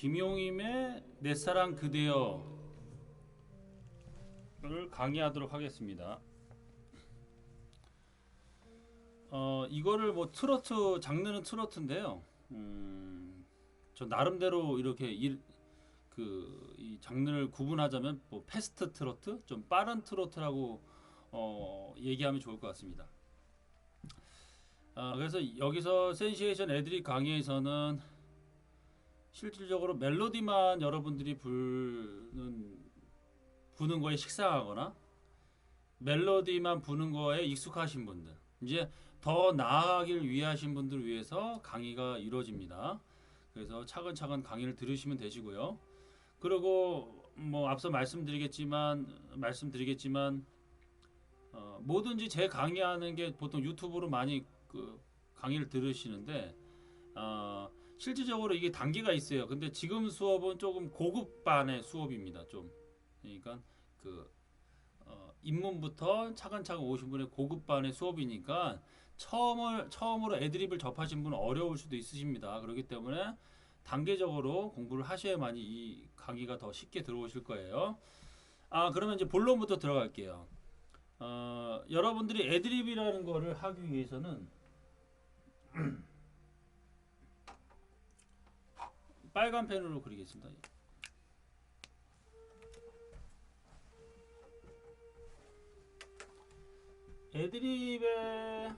김용임의 내 사랑 그대여를 강의하도록 하겠습니다. 이거를 뭐 트로트 장르는 트로트인데요. 저 나름대로 이렇게 이 장르를 구분하자면 뭐 패스트 트로트, 좀 빠른 트로트라고 얘기하면 좋을 것 같습니다. 그래서 여기서 센시에이션 애드립 강의에서는 실질적으로 멜로디만 여러분들이 부는 거에 식상하거나 멜로디만 부는 거에 익숙하신 분들, 이제 더 나아가길 위하신 분들을 위해서 강의가 이루어집니다. 그래서 차근차근 강의를 들으시면 되시고요. 그리고 뭐 앞서 말씀드리겠지만 뭐든지 제 강의하는 게 보통 유튜브로 많이 강의를 들으시는데 실질적으로 이게 단계가 있어요. 근데 지금 수업은 조금 고급반의 수업입니다. 좀 그러니까 입문부터 차근차근 오신 분의 고급반의 수업이니까 처음으로 애드립을 접하신 분은 어려울 수도 있으십니다. 그렇기 때문에 단계적으로 공부를 하셔야만이 이 강의가 더 쉽게 들어오실 거예요. 그러면 이제 본론부터 들어갈게요. 여러분들이 애드립이라는 거를 하기 위해서는 빨간 펜으로 그리겠습니다. 애드립의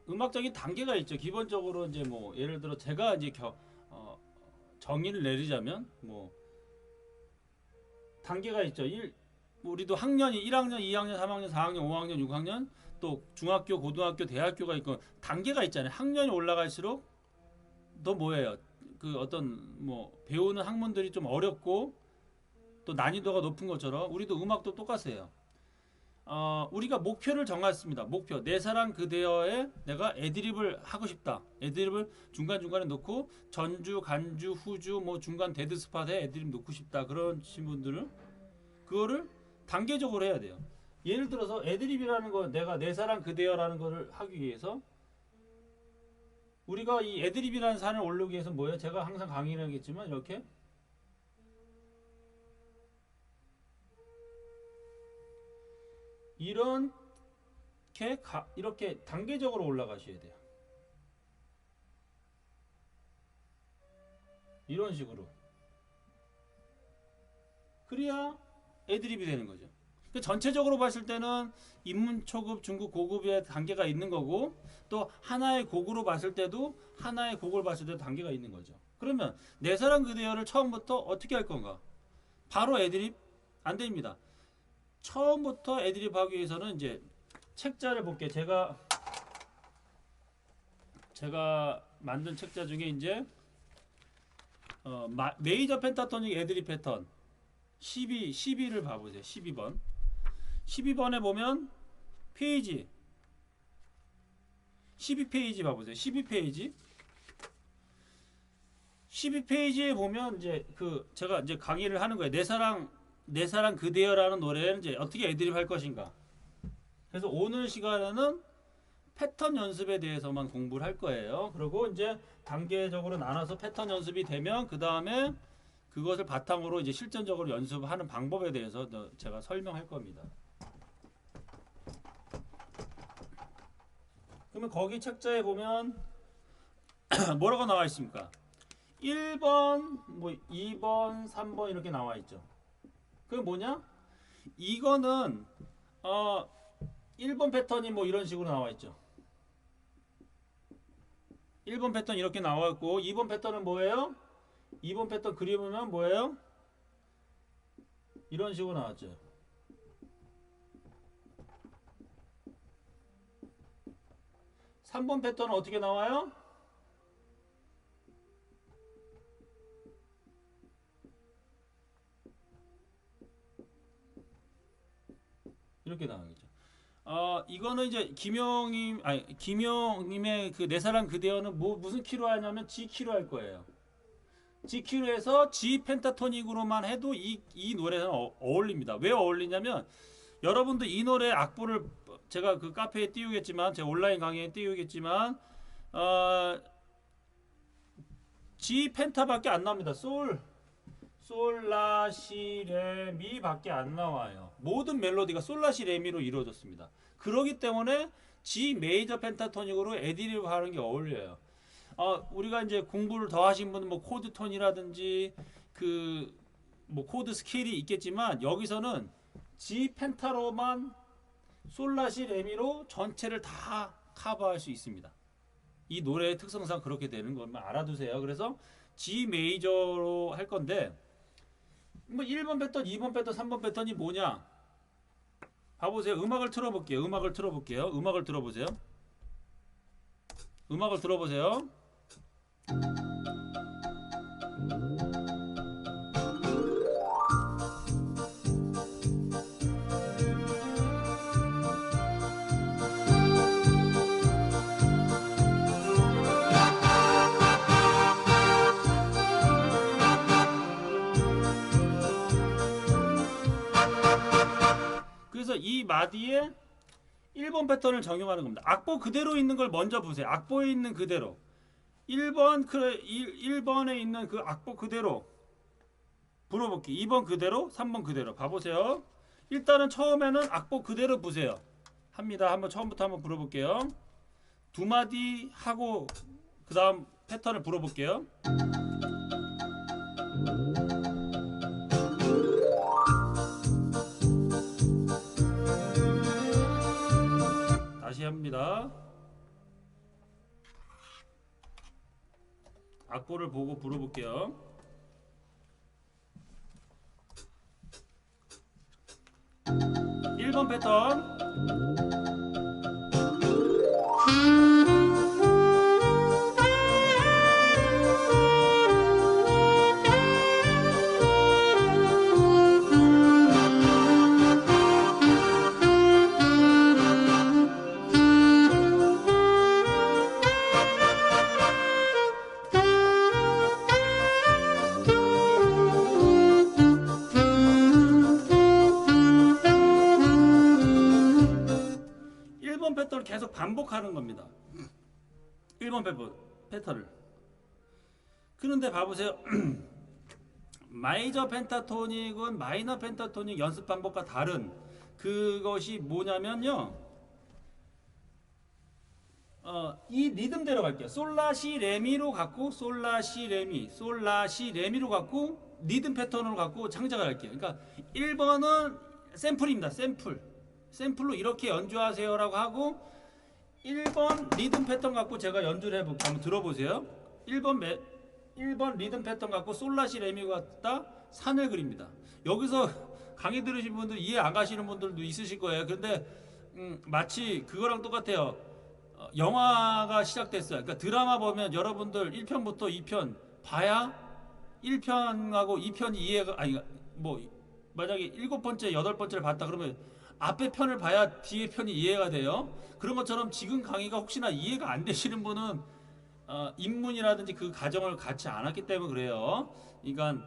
음악적인 단계가 있죠. 기본적으로 이제 뭐 예를 들어 제가 이제 정의를 내리자면 뭐 단계가 있죠. 우리도 학년이 1학년, 2학년, 3학년, 4학년, 5학년, 6학년 또 중학교, 고등학교, 대학교가 있고 단계가 있잖아요. 학년이 올라갈수록 더 뭐예요? 어떤 뭐 배우는 학문들이 좀 어렵고 또 난이도가 높은 것처럼 우리도 음악도 똑같아요. 우리가 목표를 정했습니다. 목표. 내 사랑 그대여에 내가 애드립을 하고 싶다. 애드립을 중간중간에 넣고 전주, 간주, 후주 뭐 중간 데드 스팟에 애드립 넣고 싶다. 그런 분들은 그거를 단계적으로 해야 돼요. 예를 들어서 애드립이라는 거 내가 내 사랑 그대여라는 거를 하기 위해서 우리가 이 애드립이라는 산을 오르기 위해서 뭐예요? 제가 항상 강의를 하겠지만 이렇게 이렇게 단계적으로 올라가셔야 돼요. 이런 식으로. 그래야 애드립이 되는 거죠. 전체적으로 봤을 때는 입문, 초급, 중급, 고급의 단계가 있는 거고 또 하나의 곡으로 봤을 때도 하나의 곡을 봤을 때도 단계가 있는 거죠. 그러면 내 사랑 그대여를 처음부터 어떻게 할 건가? 바로 애드립? 안 됩니다. 처음부터 애드립 하기 위해서는 이제 책자를 볼게요. 제가 만든 책자 중에 이제 메이저 펜타토닉 애드립 패턴 12를 봐보세요. 12번. 12번에 보면 페이지 12페이지 봐보세요. 12페이지 12페이지에 보면 이제 제가 이제 강의를 하는 거예요. 내 사랑 그대여라는 노래는 이제 어떻게 애드립 할 것인가. 그래서 오늘 시간에는 패턴 연습에 대해서만 공부를 할 거예요. 그리고 이제 단계적으로 나눠서 패턴 연습이 되면 그 다음에 그것을 바탕으로 이제 실전적으로 연습하는 방법에 대해서 제가 설명할 겁니다. 그러면 거기 책자에 보면 뭐라고 나와 있습니까? 1번, 뭐 2번, 3번 이렇게 나와 있죠. 그게 뭐냐? 이거는 1번 패턴이 뭐 이런 식으로 나와 있죠. 1번 패턴 이렇게 나와 있고 2번 패턴은 뭐예요? 2번 패턴 그리면 뭐예요? 이런 식으로 나왔죠. 3번 패턴은 어떻게 나와요? 이렇게 나가겠죠. 이거는 이제 김용임의 그 내 사랑 그대여는 무슨 키로 하냐면 G 키로 할 거예요. G 키로 해서 G 펜타토닉으로만 해도 이 노래는 어울립니다. 왜 어울리냐면 여러분도 이 노래 악보를 제가 그 카페에 띄우겠지만, 제가 온라인 강의에 띄우겠지만, G 펜타밖에 안 나옵니다. 솔라시레미 밖에 안 나와요. 모든 멜로디가 솔라시레미로 이루어졌습니다. 그렇기 때문에 G 메이저 펜타토닉으로 애드리브 하는 게 어울려요. 우리가 이제 공부를 더 하신 분은 뭐 코드 톤이라든지 그 뭐 코드 스케일이 있겠지만 여기서는 G 펜타로만 솔라시레미로 전체를 다 커버할 수 있습니다. 이 노래의 특성상 그렇게 되는 것만 알아두세요. 그래서 G 메이저로 할 건데 뭐 1번 패턴, 2번 패턴, 3번 패턴이 뭐냐? 봐보세요. 음악을 틀어볼게요. 음악을 들어보세요. 음악을 들어보세요. 그래서 이 마디에 1번 패턴을 적용하는 겁니다. 악보 그대로 있는 걸 먼저 보세요. 악보에 있는 그대로 1번에 있는 그 악보 그대로 불어볼게요. 2번 그대로, 3번 그대로 봐보세요. 일단은 처음에는 악보 그대로 보세요. 합니다. 한번 처음부터 한번 불어볼게요. 두 마디 하고 그 다음 패턴을 불어볼게요. 다시 합니다. 악보를 보고 불어볼게요. (1번) 패턴 1번 패턴을 계속 반복하는 겁니다. 1번 패턴을. 그런데 봐보세요. 마이저 펜타토닉은 마이너 펜타토닉 연습 방법과 다른 그것이 뭐냐면요. 이 리듬대로 갈게요. 솔라시 레미로 갖고 솔라시 레미로 갖고 리듬 패턴으로 갖고 창작을 할게요. 그러니까 1번은 샘플입니다. 샘플로 이렇게 연주하세요라고 하고 1번 리듬 패턴 갖고 제가 연주를 해볼게요. 한번 들어보세요. 1번 리듬 패턴 갖고 솔라시 레미 갖다 산을 그립니다. 여기서 강의 들으신 분들 이해 안 가시는 분들도 있으실 거예요. 그런데 마치 그거랑 똑같아요. 영화가 시작됐어요. 그러니까 드라마 보면 여러분들 1편부터 2편 봐야 1편하고 2편이 이해가 뭐 만약에 7번째, 8번째를 봤다 그러면 앞에 편을 봐야 뒤에 편이 이해가 돼요. 그런 것처럼 지금 강의가 혹시나 이해가 안 되시는 분은 입문이라든지 그 과정을 같이 안 했기 때문에 그래요. 그러니까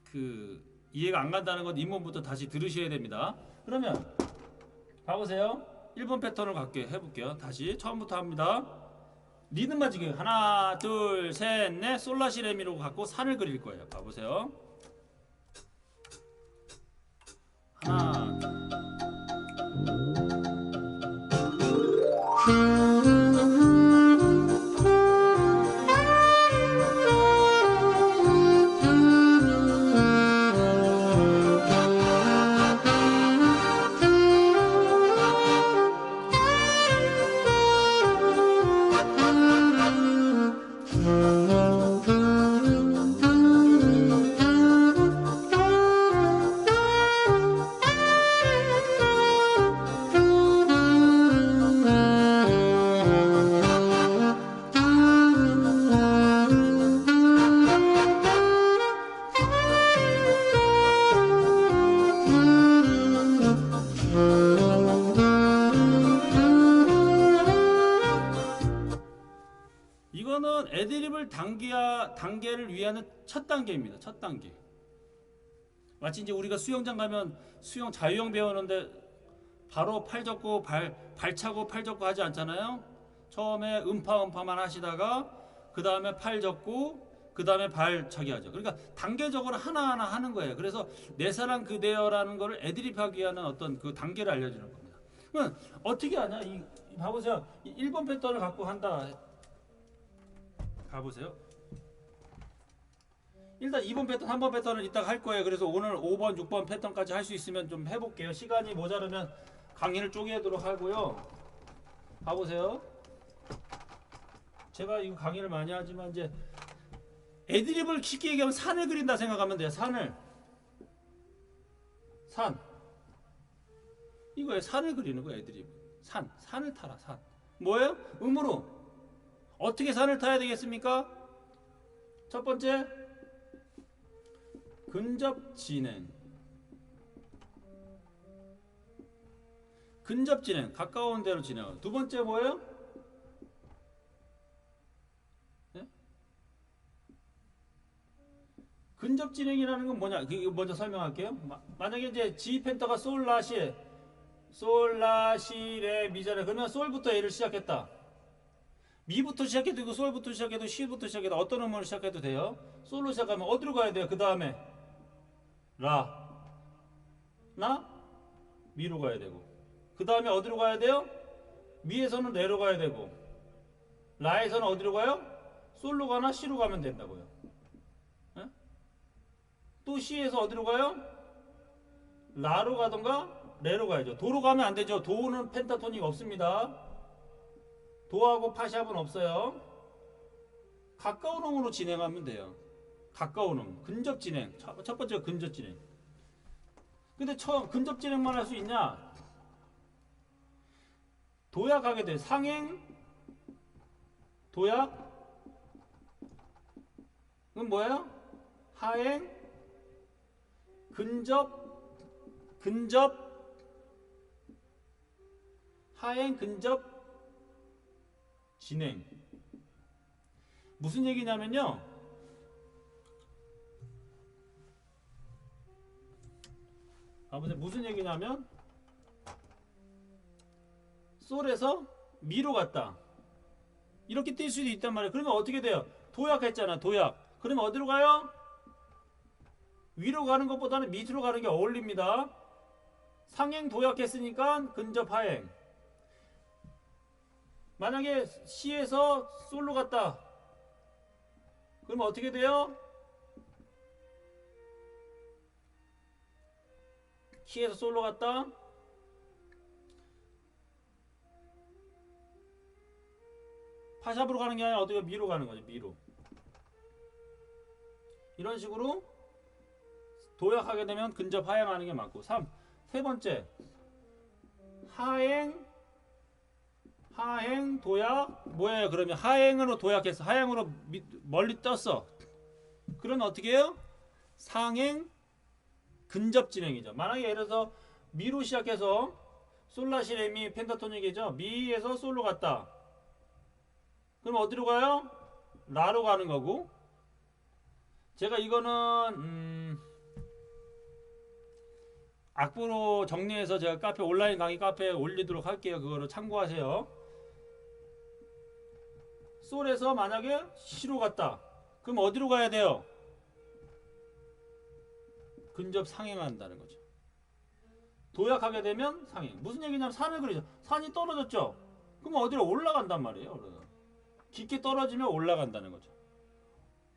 그 이해가 안 간다는 건 입문부터 다시 들으셔야 됩니다. 그러면 봐보세요. 1번 패턴을 갖게 해볼게요. 다시 처음부터 합니다. 리듬만 지금 하나 둘 셋 넷 솔라시 레미로 갖고 산을 그릴 거예요. 봐보세요. 하나 1번은 애드립을 단계를 위한 첫 단계입니다. 첫 단계. 마치 이제 우리가 수영장 가면 수영 자유형 배우는데 바로 팔 접고 발 차고 팔 접고 하지 않잖아요. 처음에 음파만 하시다가 그 다음에 팔 접고, 그 다음에 발 차기 하죠. 그러니까 단계적으로 하나하나 하는 거예요. 그래서 내 사랑 그대여라는 거를 애드립하기 위한 어떤 그 단계를 알려주는 겁니다. 그러면 어떻게 하냐? 봐보세요. 1번 패턴을 갖고 한다. 가보세요. 일단 2번 패턴, 3번 패턴은 이따가 할 거예요. 그래서 오늘 5번, 6번 패턴까지 할 수 있으면 좀 해볼게요. 시간이 모자르면 강의를 쪼개도록 하고요. 봐보세요. 제가 이거 강의를 많이 하지만 이제 애드립을 쉽게 얘기하면 산을 그린다 생각하면 돼요. 산을. 산. 이거에 산을 그리는 거예요. 애드립. 산을 타라. 산. 뭐예요? 음으로. 어떻게 산을 타야 되겠습니까? 첫 번째, 근접 진행. 근접 진행. 가까운 데로 진행. 두 번째 뭐예요? 네? 근접 진행이라는 건 뭐냐? 이거 먼저 설명할게요. 만약에 이제 G 펜타가 솔 라시 레 미자레 그러면 솔부터 A를 시작했다. 미부터 시작해도 되고 솔부터 시작해도 C부터 시작해도 어떤 음을 시작해도 돼요. 솔로 시작하면 어디로 가야 돼요? 그 다음에 라, 나, 미로 가야 되고 그 다음에 어디로 가야 돼요? 미에서는 레로 가야 되고 라에서는 어디로 가요? 솔로 가나 C로 가면 된다고요. 에? 또 C에서 어디로 가요? 라로 가던가 레로 가야죠. 도로 가면 안 되죠. 도는 펜타토닉 없습니다. 도하고 파샵은 없어요. 가까운 음으로 진행하면 돼요. 가까운 음, 근접 진행. 첫 번째가 근접 진행. 근데 처음 근접 진행만 할 수 있냐? 도약하게 돼. 상행, 도약. 그건 뭐예요? 하행, 근접, 하행, 근접, 진행. 무슨 얘기냐면요. 무슨 얘기냐면 솔에서 미로 갔다. 이렇게 뛸 수도 있단 말이에요. 그러면 어떻게 돼요? 도약했잖아. 도약. 그러면 어디로 가요? 위로 가는 것보다는 밑으로 가는 게 어울립니다. 상행 도약했으니까 근접 하행. 만약에 C에서 솔로 갔다. 그러면 어떻게 돼요? C에서 솔로 갔다. 파샵으로 가는 게 아니라 어떻게 미로 가는 거죠. 미로. 이런 식으로 도약하게 되면 근접 하행하는 게 맞고. 세 번째 하행 도약 뭐예요? 그러면 하행으로 도약했어. 하행으로 멀리 떴어. 그러면 어떻게 해요? 상행 근접 진행이죠. 만약에 예를 들어서 미로 시작해서 솔라시 레미 펜타토닉이죠. 미에서 솔로 갔다. 그럼 어디로 가요? 라로 가는 거고. 제가 이거는 악보로 정리해서 제가 온라인 강의 카페에 올리도록 할게요. 그거를 참고하세요. 솔에서 만약에 C로 갔다. 그럼 어디로 가야 돼요? 근접 상행한다는 거죠. 도약하게 되면 상행. 무슨 얘기냐면 산을 그리죠. 산이 떨어졌죠. 그럼 어디로 올라간단 말이에요. 깊게 떨어지면 올라간다는 거죠.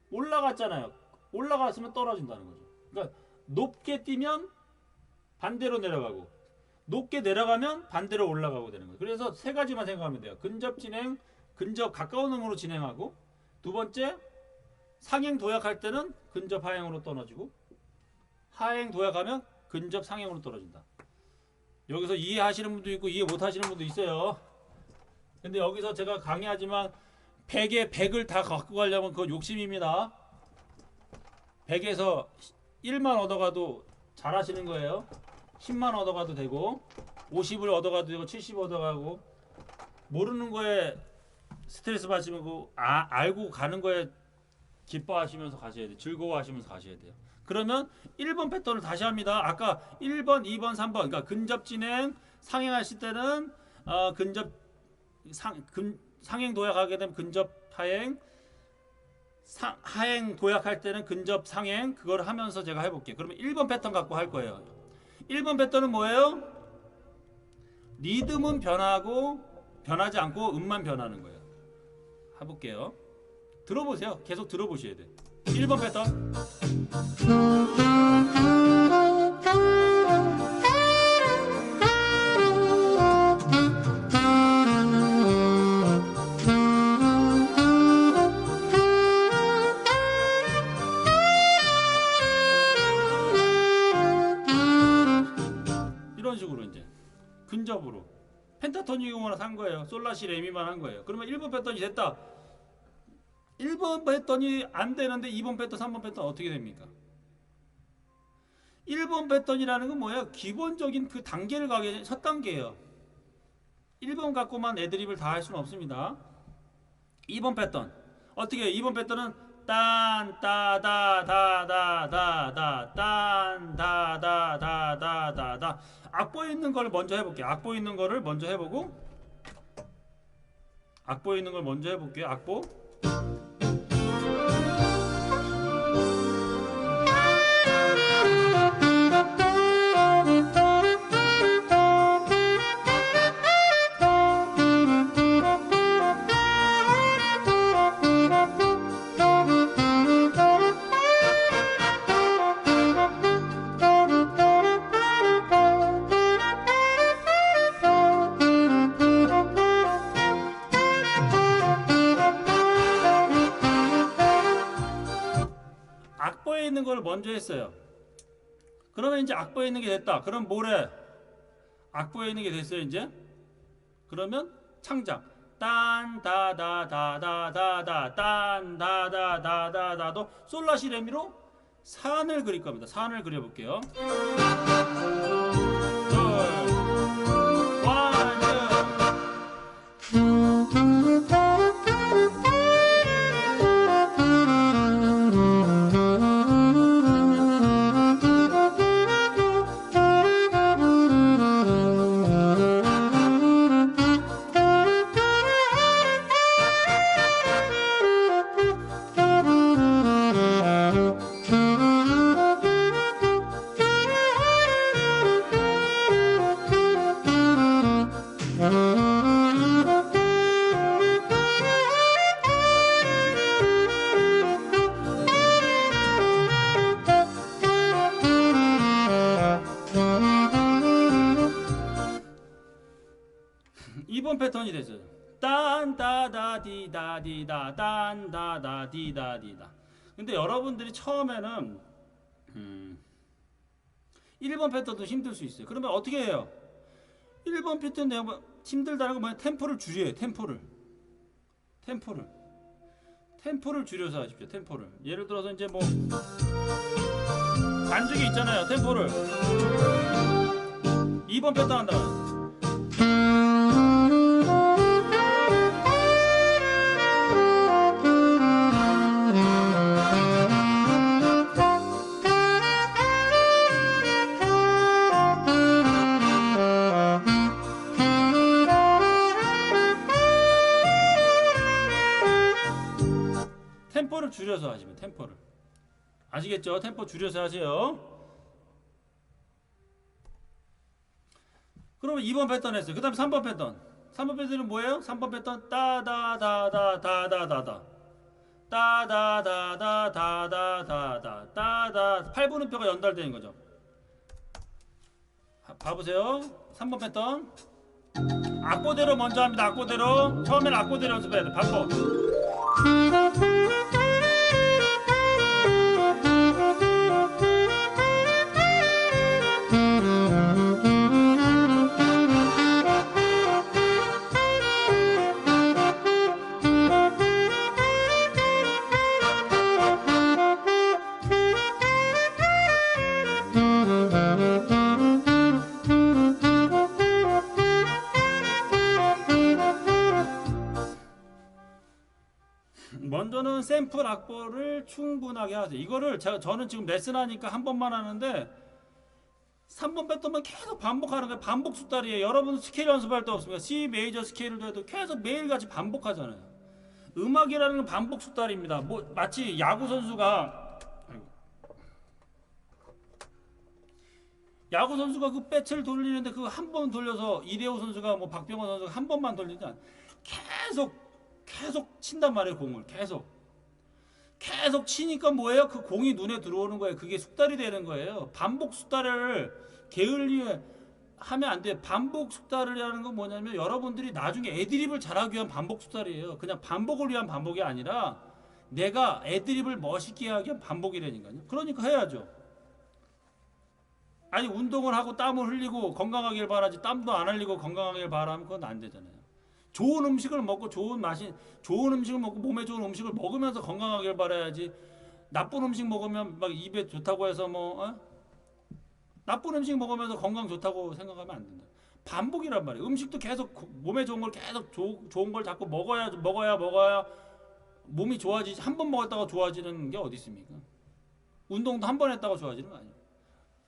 올라갔잖아요. 올라갔으면 떨어진다는 거죠. 그러니까 높게 뛰면 반대로 내려가고 높게 내려가면 반대로 올라가고 되는 거예요. 그래서 세 가지만 생각하면 돼요. 근접 진행, 근접 가까운 음으로 진행하고 두 번째 상행 도약할 때는 근접 하행으로 떨어지고 하행 도약하면 근접 상행으로 떨어진다. 여기서 이해하시는 분도 있고 이해 못하시는 분도 있어요. 근데 여기서 제가 강의하지만 100에 100을 다 갖고 가려면 그건 욕심입니다. 100에서 1만 얻어가도 잘하시는 거예요. 10만 얻어가도 되고 50을 얻어가도 되고 70 얻어가고 모르는 거에 스트레스 받으시면 알고 가는 거에 기뻐하시면서 가셔야 돼요. 즐거워하시면서 가셔야 돼요. 그러면 1번 패턴을 다시 합니다. 아까 1번, 2번, 3번 그러니까 근접 진행 상행하실 때는 상행 도약하게 되면 근접 하행 하행 도약할 때는 근접 상행 그걸 하면서 제가 해볼게요. 그러면 1번 패턴 갖고 할 거예요. 1번 패턴은 뭐예요? 리듬은 변하고 변하지 않고 음만 변하는 거예요. 해볼게요. 들어보세요. 계속 들어보셔야 돼. 1번 패턴. 이런 식으로 이제 근접으로 펜타토닉으로만 한 거예요. 솔라시 레미만 한 거예요. 그러면 1번 패턴이 됐다. 1번 패턴이 안 되는데 2번 패턴, 3번 패턴 어떻게 됩니까? 1번 패턴이라는 건 뭐예요? 기본적인 그 단계를 가게 첫 단계예요. 1번 갖고만 애드립을 다 할 수는 없습니다. 2번 패턴 어떻게 해요? 2번 패턴은 딴 따다다다다다다 딴 다다다다다다 악보에 있는 걸 먼저 해볼게요. 악보에 있는 거를 먼저 해보고 악보에 있는 걸 먼저 해볼게요. 악보 악보에 있는 걸 먼저 했어요. 그러면 이제 악보에 있는 게 됐다. 그럼 뭐래? 악보에 있는 게 됐어요 이제. 그러면 창작 딴 다다다다다다 딴 다다다다다도 솔라시 레미로 산을 그릴 겁니다. 산을 그려볼게요. 둘, 원, 이번 패턴이 됐어요. 딴다다디다디다 딴다다디다디다. 근데 여러분들이 처음에는 1번 패턴도 힘들 수 있어요. 그러면 어떻게 해요? 1번 패턴 내가 힘들다는 건 뭐야? 템포를 줄여요. 템포를 줄여서 하십시오. 템포를. 예를 들어서 이제 뭐 반죽이 있잖아요. 템포를 2번 패턴 한다. 템포를 줄여서 하시면 템포를 아시겠죠? 템포 줄여서 하세요. 그러면 2번 패턴 했어요. 그 다음에 3번 패턴. 3번 패턴은 뭐예요? 3번 패턴 따다다다다다다다 따다다다다다다다 따다 8분음표가 연달되는 거죠. 봐보세요. 3번 패턴 악보대로 먼저 합니다. 악보대로. 처음에는 악보대로 연습해야 돼. 반복. 먼저는 샘플 악보를 충분하게 하세요. 이거를 저는 지금 레슨하니까 한 번만 하는데 3번 패턴만 계속 반복하는 거예요. 반복 숙달이에요. 여러분 스케일 연습할 때 없습니까? C 메이저 스케일도 해도 계속 매일같이 반복하잖아요. 음악이라는 건 반복 숙달입니다. 뭐 마치 야구 선수가 그 배트를 돌리는데 그 한 번 돌려서 이대호 선수가 뭐 박병호 선수가 한 번만 돌리지 않 계속 친단 말이에요. 공을 계속 치니까 뭐예요? 그 공이 눈에 들어오는 거예요. 그게 숙달이 되는 거예요. 반복 숙달을 게을리 하면 안 돼요. 반복 숙달이라는 건 뭐냐면 여러분들이 나중에 애드립을 잘하기 위한 반복 숙달이에요. 그냥 반복을 위한 반복이 아니라 내가 애드립을 멋있게 하기 위한 반복이라니까요. 그러니까 해야죠. 아니 운동을 하고 땀을 흘리고 건강하길 바라지 땀도 안 흘리고 건강하길 바라면 그건 안 되잖아요. 좋은 음식을 먹고 좋은 음식을 먹고 몸에 좋은 음식을 먹으면서 건강하길 바라야지. 나쁜 음식 먹으면 막 입에 좋다고 해서 나쁜 음식 먹으면서 건강 좋다고 생각하면 안 된다. 반복이란 말이에요. 음식도 계속 몸에 좋은 걸 계속 좋은 걸 자꾸 먹어야 몸이 좋아지지. 한 번 먹었다가 좋아지는 게 어디 있습니까? 운동도 한 번 했다가 좋아지는 거 아니에요.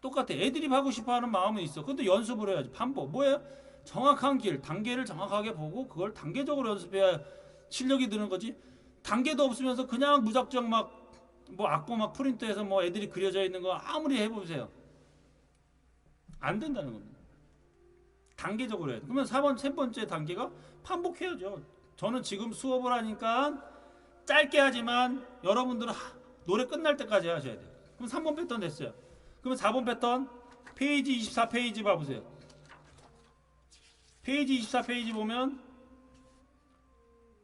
똑같아. 애드립 하고 싶어 하는 마음은 있어. 근데 연습을 해야지. 반복. 뭐예요? 정확한 단계를 정확하게 보고 그걸 단계적으로 연습해야 실력이 드는 거지. 단계도 없으면서 그냥 무작정 악보 프린트해서 애들이 그려져 있는 거 아무리 해보세요. 안 된다는 겁니다. 단계적으로 해야 돼. 그러면 세 번째 단계가 반복해야죠. 저는 지금 수업을 하니까 짧게 하지만 여러분들은 노래 끝날 때까지 하셔야 돼요. 그럼 3번 패턴 됐어요. 그러면 4번 패턴 페이지 24페이지 봐보세요. 페이지 24페이지 보면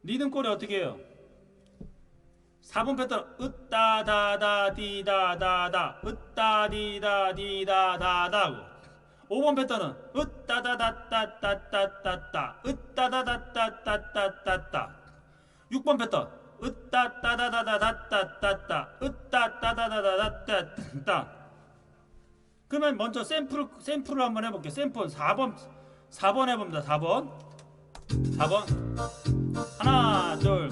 리듬꼴이 어떻게 해요? 4번 패턴 으따다다디다다다 으따디다디다다다. 5번 패턴은 으따다다따따따따따 으따다다따따따따. 6번 패턴 으따따다다다따따따 으따따다다다따따. 그러면 먼저 샘플을 한번 해볼게요. 샘플 4번 해봅니다. 4번 하나 둘.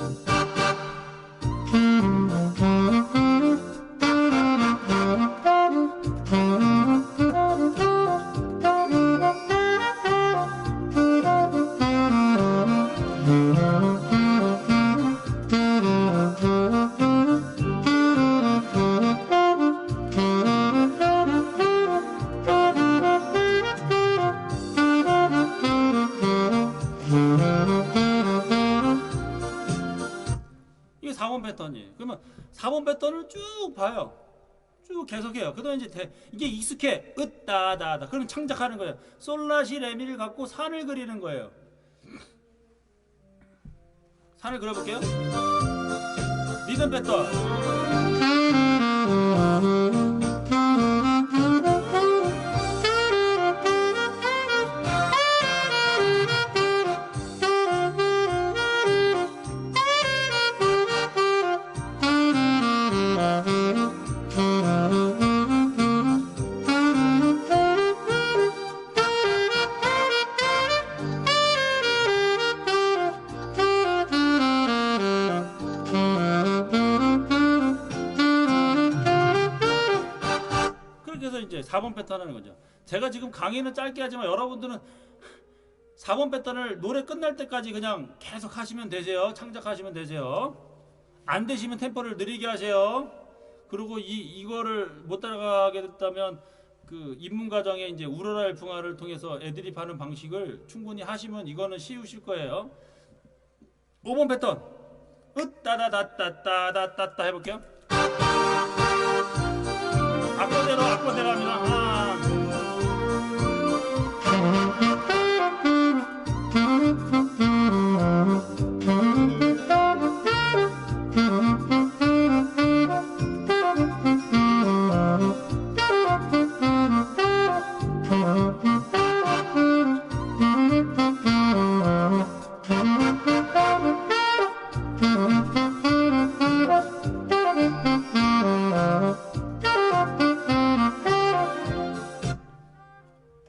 이게 4번 패턴이에요. 그러면 4번 패턴을 쭉 봐요. 쭉 계속해요. 그다음에 이제 이게 익숙해. 으따다다. 그럼 창작하는 거예요. 솔라시 레미를 갖고 산을 그리는 거예요. 산을 그려볼게요. 리듬 패턴. 그래서 이제 4번 패턴 하는 거죠. 제가 지금 강의는 짧게 하지만 여러분들은 4번 패턴을 노래 끝날 때까지 그냥 계속 하시면 되세요. 창작하시면 되세요. 안 되시면 템포를 느리게 하세요. 그리고 이거를 못 따라가게 됐다면 그 입문 과정에 이제 우러라 일풍화를 통해서 애드립 하는 방식을 충분히 하시면 이거는 쉬우실 거예요. 5번 패턴 으따다다따따따따 해볼게요. 악보대로 합니다. 하나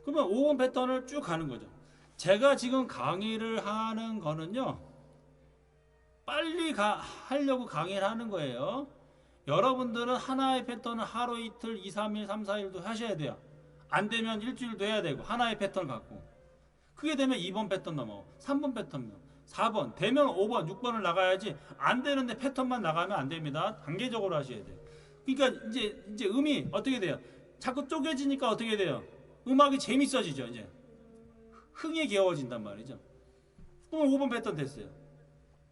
그러면 5번 패턴을 쭉 가는 거죠. 제가 지금 강의를 하는 거는요, 빨리 하려고 강의를 하는 거예요. 여러분들은 하나의 패턴을 하루 이틀 2, 3일 3, 4일도 하셔야 돼요. 안 되면 일주일도 해야 되고 하나의 패턴 갖고 그게 되면 2번 패턴 넘어 3번 패턴 4번 되면 5번 6번을 나가야지 안 되는데 패턴만 나가면 안 됩니다. 단계적으로 하셔야 돼요. 그러니까 이제 음이 어떻게 돼요? 자꾸 쪼개지니까 어떻게 돼요? 음악이 재밌어지죠. 이제 흥이 귀여워진단 말이죠. 그럼 5번 패턴 됐어요.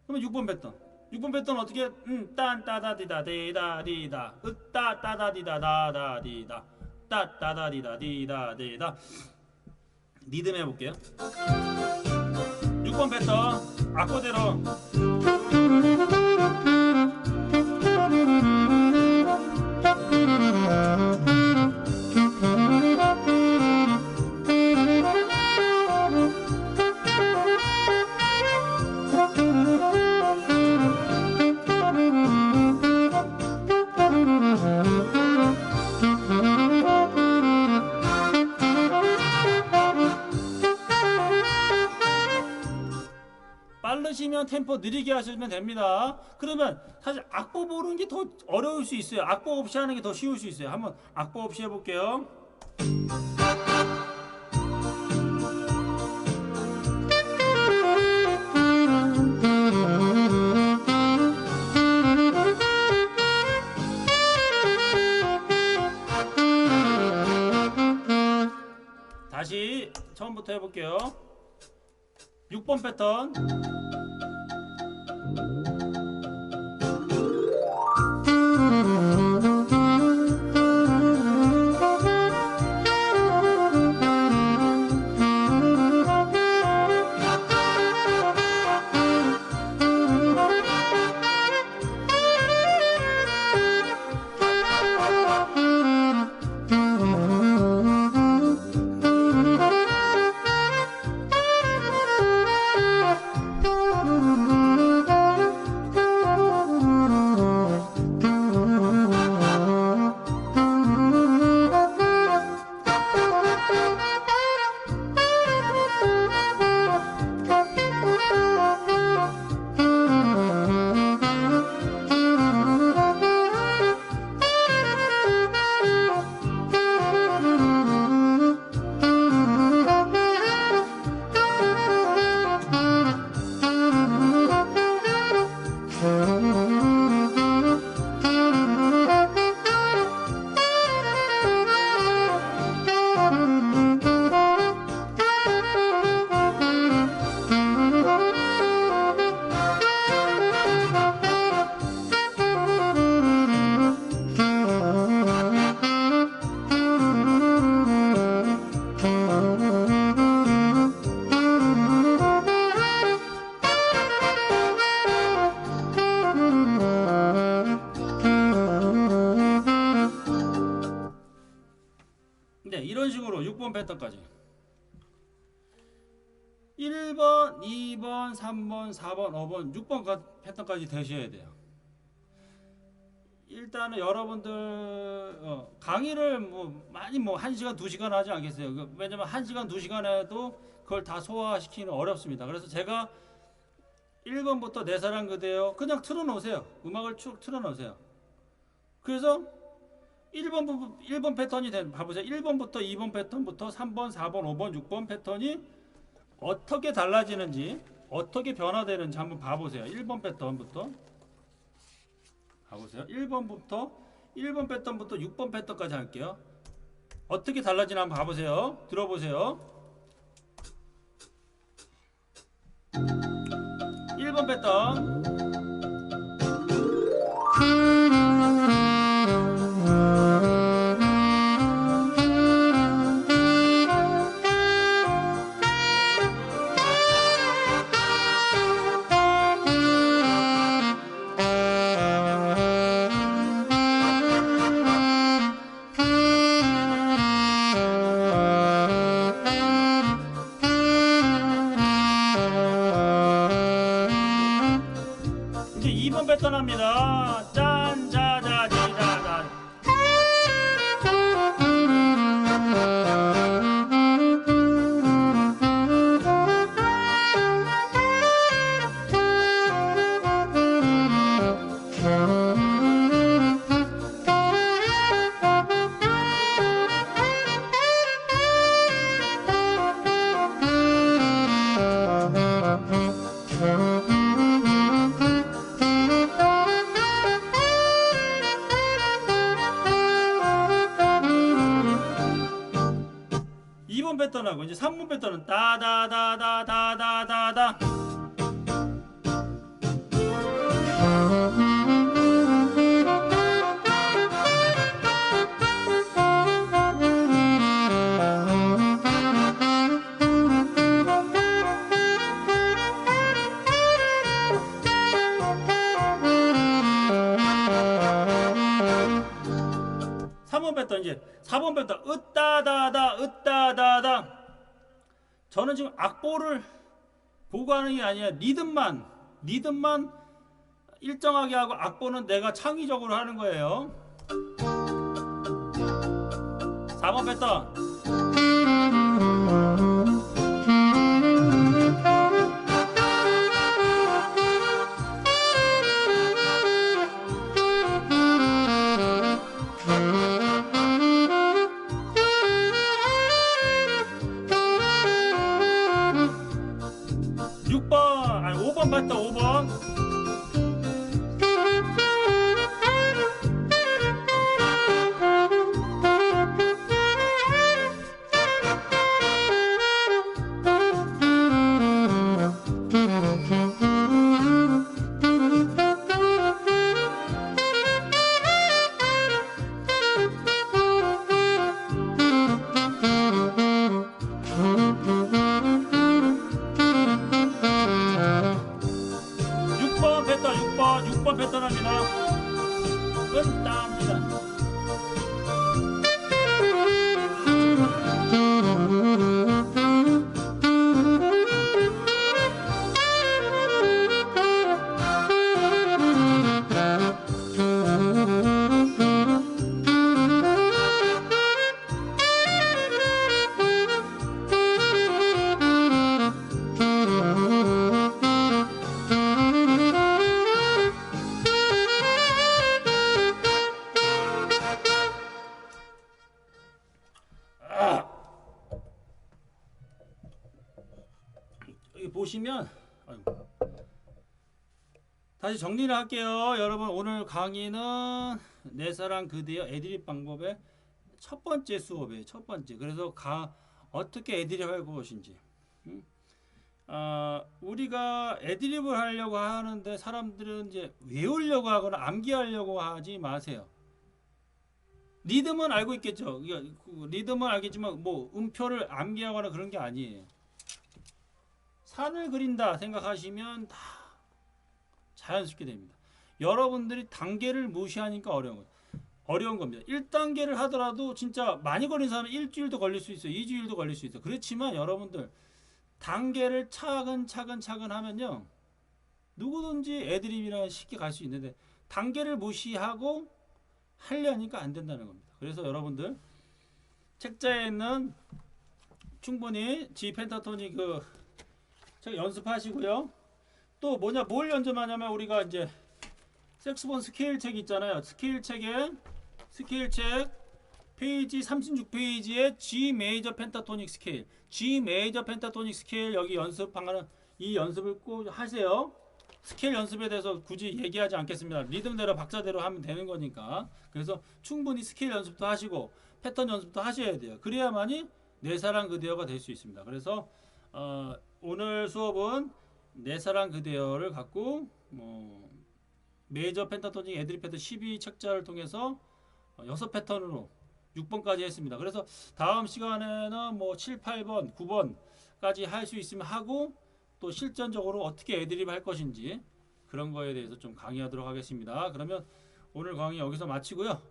그러면 6번 패턴. 6번 패턴 어떻게? 딴 따다디다 디다디다 으따 따다디다 다다디다 따 따다디다 디다디다. 리듬 해볼게요. 6번 패턴 악보대로. 빠르시면 템포 느리게 하시면 됩니다. 그러면 사실 악보 보는 게 더 어려울 수 있어요. 악보 없이 하는 게 더 쉬울 수 있어요. 한번 악보 없이 해볼게요. 다시 처음부터 해볼게요. 6번 패턴. 이런 식으로 6번 패턴까지 1번, 2번, 3번, 4번, 5번, 6번 패턴까지 되셔야 돼요. 일단은 여러분들 강의를 많이 1시간, 2시간 하지 않겠어요. 왜냐면 1시간, 2시간 해도 그걸 다 소화시키는 어렵습니다. 그래서 제가 1번부터 내 사랑 그대여 그냥 틀어놓으세요. 음악을 쭉 틀어놓으세요. 그래서 1번 패턴이 봐보세요. 1번부터 2번 패턴부터 3번, 4번, 5번, 6번 패턴이 어떻게 달라지는지 어떻게 변화되는지 한번 봐보세요. 1번 패턴부터 봐보세요. 1번 패턴부터 6번 패턴까지 할게요. 어떻게 달라지나 한번 봐보세요. 들어보세요. 1번 패턴 이제 2번 패턴합니다. 짠, 자자지자자. 패턴하고 이제 3분 패턴은 따다다다다다다다. 3번 패턴 이제 4번 패턴 으따다다 으따다다. 저는 지금 악보를 보고 하는 게 아니라 리듬만 일정하게 하고 악보는 내가 창의적으로 하는 거예요. 4번 패턴 5번 패턴 5번 6번 패턴합니다. 끝납니다. 여기 보시면 다시 정리를 할게요. 여러분 오늘 강의는 내 사랑 그대여 애드립 방법의 첫 번째 수업이에요. 첫 번째. 그래서 어떻게 애드립 할 것인지. 우리가 애드립을 하려고 하는데 사람들은 이제 외우려고 하거나 암기하려고 하지 마세요. 리듬은 알고 있겠죠. 리듬은 알겠지만 뭐 음표를 암기하거나 그런 게 아니에요. 산을 그린다 생각하시면 다 자연스럽게 됩니다. 여러분들이 단계를 무시하니까 어려운 겁니다. 1단계를 하더라도 진짜 많이 걸린 사람은 일주일도 걸릴 수 있어요. 2주일도 걸릴 수 있어요. 그렇지만 여러분들 단계를 차근차근 하면요, 누구든지 애드립이랑 쉽게 갈 수 있는데 단계를 무시하고 하려니까 안 된다는 겁니다. 그래서 여러분들 책자에 있는 충분히 G 펜타토닉 책 연습하시고요. 또 뭘 연습하냐면 우리가 이제 색스폰 스케일 책 있잖아요. 스케일 책 페이지 36페이지에 G 메이저 펜타토닉 스케일, G 메이저 펜타토닉 스케일 여기 연습하는 이 연습을 꼭 하세요. 스케일 연습에 대해서 굳이 얘기하지 않겠습니다. 리듬대로 박자대로 하면 되는 거니까. 그래서 충분히 스케일 연습도 하시고 패턴 연습도 하셔야 돼요. 그래야만이 내 사랑 그대여가 될 수 있습니다. 그래서 오늘 수업은 내 사랑 그대여를 갖고 메이저 펜타토닉 애드립 패턴 12책자를 통해서 6패턴으로 6번까지 했습니다. 그래서 다음 시간에는 7, 8번, 9번까지 할 수 있으면 하고 또 실전적으로 어떻게 애드립 할 것인지 그런 거에 대해서 좀 강의하도록 하겠습니다. 그러면 오늘 강의 여기서 마치고요.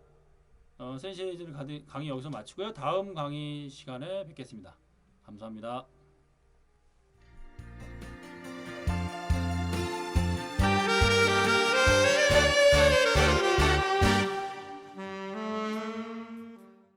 센세이션 강의 여기서 마치고요. 다음 강의 시간에 뵙겠습니다. 감사합니다.